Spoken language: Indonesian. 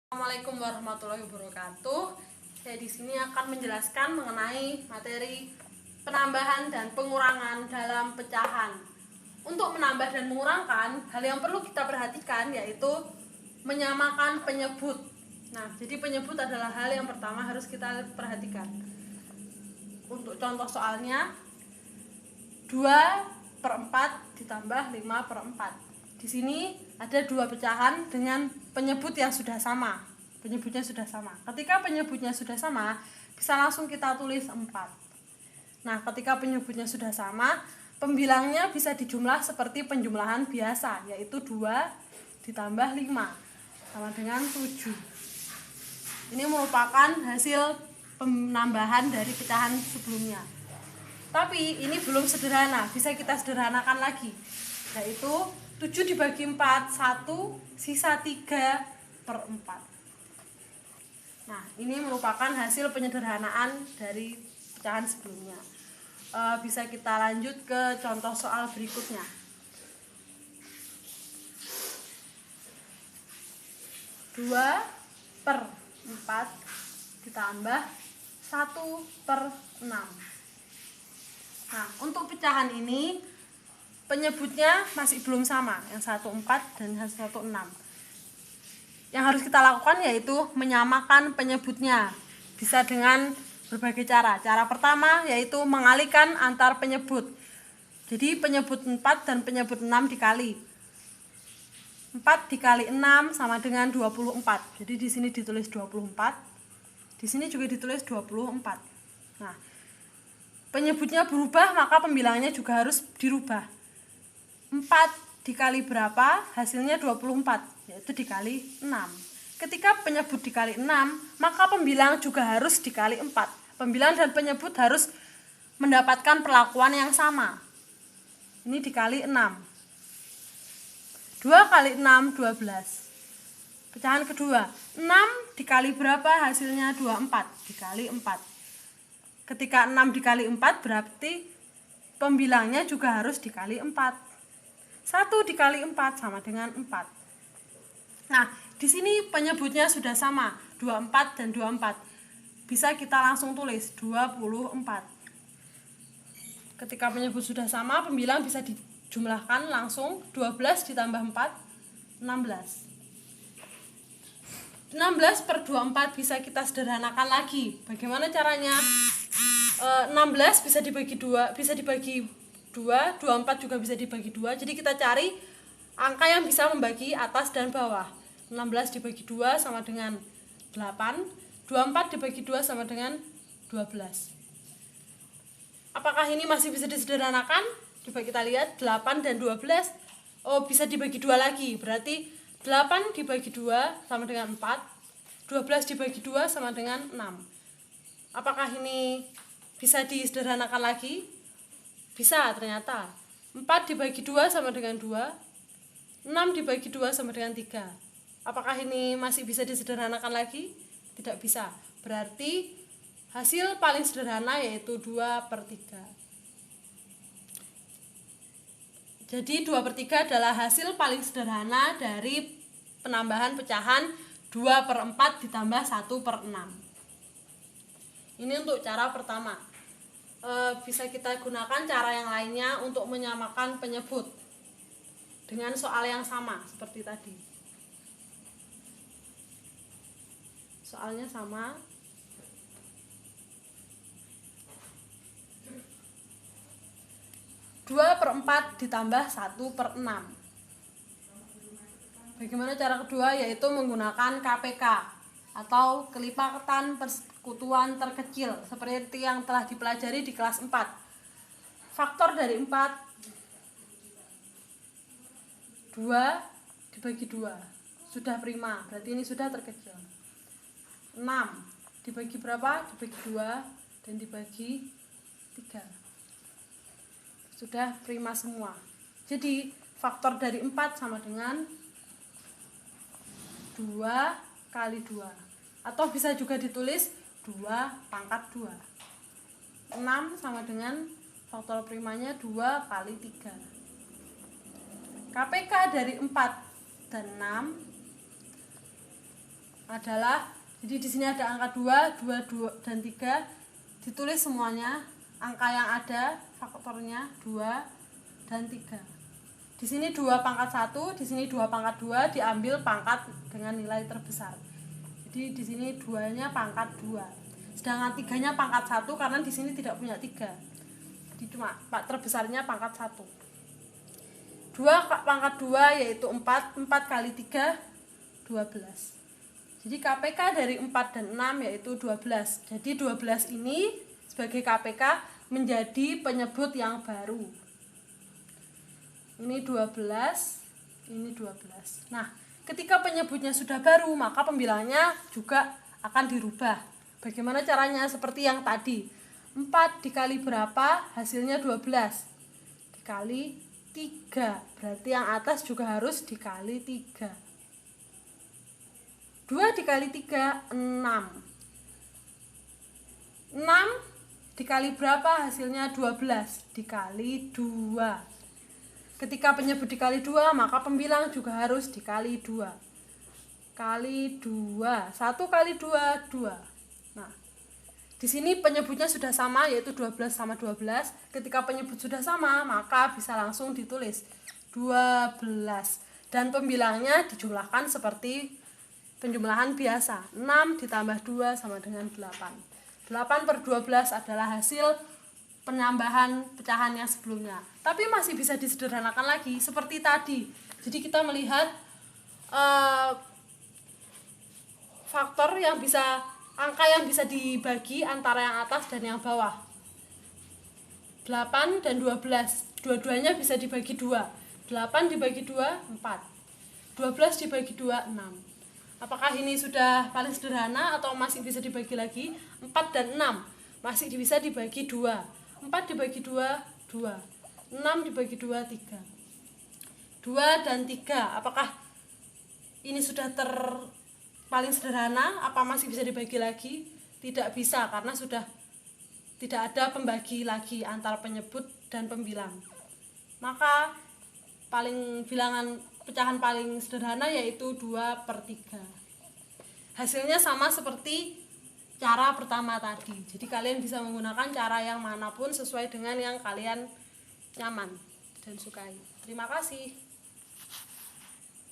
Assalamualaikum warahmatullahi wabarakatuh. Saya di sini akan menjelaskan mengenai materi penambahan dan pengurangan dalam pecahan. Untuk menambah dan mengurangkan, hal yang perlu kita perhatikan yaitu menyamakan penyebut. Nah, jadi penyebut adalah hal yang pertama harus kita perhatikan. Untuk contoh soalnya, 2/4 ditambah 5/4. Di sini ada dua pecahan dengan penyebut yang sudah sama. Penyebutnya sudah sama. Ketika penyebutnya sudah sama, bisa langsung kita tulis 4. Nah, ketika penyebutnya sudah sama, pembilangnya bisa dijumlah seperti penjumlahan biasa, yaitu 2 ditambah 5 sama dengan 7. Ini merupakan hasil penambahan dari pecahan sebelumnya. Tapi ini belum sederhana, bisa kita sederhanakan lagi, yaitu 7 dibagi 4, 1, sisa 3/4. Nah, ini merupakan hasil penyederhanaan dari pecahan sebelumnya. Bisa kita lanjut ke contoh soal berikutnya. 2/4 ditambah 1/6. Nah, untuk pecahan ini penyebutnya masih belum sama, yang 14 dan 16. Yang harus kita lakukan yaitu menyamakan penyebutnya. Bisa dengan berbagai cara. Cara pertama yaitu mengalihkan antar penyebut. Jadi penyebut 4 dan penyebut 6 dikali. 4 dikali 6 sama dengan 24. Jadi di sini ditulis 24. Di sini juga ditulis 24. Nah, penyebutnya berubah, maka pembilangnya juga harus dirubah. 4 dikali berapa? Hasilnya 24, yaitu dikali 6. Ketika penyebut dikali 6, maka pembilang juga harus dikali 4. Pembilang dan penyebut harus mendapatkan perlakuan yang sama. Ini dikali 6. 2 kali 6, 12. Pecahan kedua, 6 dikali berapa? Hasilnya 24, dikali 4. Ketika 6 dikali 4 berarti pembilangnya juga harus dikali 4. 1 dikali 4 sama dengan 4. Nah, di sini penyebutnya sudah sama, 24 dan 24. Bisa kita langsung tulis 24. Ketika penyebut sudah sama, pembilang bisa dijumlahkan langsung. 12 ditambah 4, 16. 16/24 bisa kita sederhanakan lagi. Bagaimana caranya? 16 bisa dibagi 2, bisa dibagi 2, 24 juga bisa dibagi 2. Jadi kita cari angka yang bisa membagi atas dan bawah. 16 dibagi 2 sama dengan 8, 24 dibagi 2 sama dengan 12. Apakah ini masih bisa disederhanakan? Coba kita lihat, 8 dan 12. Oh, bisa dibagi 2 lagi. Berarti 8 dibagi 2 sama dengan 4, 12 dibagi 2 sama dengan 6. Apakah ini bisa disederhanakan lagi? Bisa ternyata. 4 dibagi 2 sama dengan 2, 6 dibagi 2 sama dengan 3. Apakah ini masih bisa disederhanakan lagi? Tidak bisa. Berarti hasil paling sederhana yaitu 2/3. Jadi 2/3 adalah hasil paling sederhana dari penambahan pecahan 2/4 ditambah 1/6. Ini untuk cara pertama. Bisa kita gunakan cara yang lainnya untuk menyamakan penyebut dengan soal yang sama seperti tadi. Soalnya sama. Dua per 4 ditambah 1/6. Bagaimana cara kedua? Yaitu menggunakan KPK atau kelipatan persekutuan terkecil, seperti yang telah dipelajari di kelas 4. Faktor dari 4, 2 dibagi 2, sudah prima, berarti ini sudah terkecil. 6 dibagi berapa? Dibagi 2 dan dibagi 3, sudah prima semua. Jadi faktor dari 4 sama dengan 2 kali 2, atau bisa juga ditulis 2/2. 6 sama dengan faktor primanya 2 kali 3. KPK dari 4 dan 6 adalah, jadi di sini ada angka 2, 2 dan 3, ditulis semuanya angka yang ada faktornya 2 dan 3. Di sini 2 pangkat 1, di sini 2 pangkat 2, diambil pangkat dengan nilai terbesar. Jadi di sini 2-nya pangkat 2. Sedangkan 3-nya pangkat 1 karena di sini tidak punya 3. Jadi cuma terbesarnya pangkat 1. 2 pangkat 2 yaitu 4, 4 kali 3 12. Jadi KPK dari 4 dan 6 yaitu 12. Jadi 12 ini sebagai KPK menjadi penyebut yang baru. Ini 12, ini 12. Nah, ketika penyebutnya sudah baru, maka pembilangnya juga akan dirubah. Bagaimana caranya? Seperti yang tadi. 4 dikali berapa? Hasilnya 12. Dikali 3. Berarti yang atas juga harus dikali 3. 2 dikali 3, 6. 6 dikali berapa? Hasilnya 12. Dikali 2. Ketika penyebut dikali 2, maka pembilang juga harus dikali 2. Kali 2. 1 kali 2, 2. Nah, di sini penyebutnya sudah sama, yaitu 12 sama 12. Ketika penyebut sudah sama, maka bisa langsung ditulis 12. Dan pembilangnya dijumlahkan seperti penjumlahan biasa. 6 ditambah 2 sama dengan 8. 8 per 12 adalah hasil penambahan pecahan yang sebelumnya. Tapi masih bisa disederhanakan lagi seperti tadi. Jadi kita melihat faktor yang bisa, angka yang bisa dibagi antara yang atas dan yang bawah. 8 dan 12, dua-duanya bisa dibagi 2. 8 dibagi 2, 4. 12 dibagi 2, 6. Apakah ini sudah paling sederhana atau masih bisa dibagi lagi? 4 dan 6 masih bisa dibagi 2. 4 dibagi 2, 2. 6 dibagi 2, 3. 2 dan 3, apakah ini sudah paling sederhana? Apa masih bisa dibagi lagi? Tidak bisa, karena sudah tidak ada pembagi lagi antara penyebut dan pembilang. Maka bilangan pecahan paling sederhana yaitu 2/3. Hasilnya sama seperti cara pertama tadi. Jadi kalian bisa menggunakan cara yang manapun sesuai dengan yang kalian nyaman dan sukai. Terima kasih.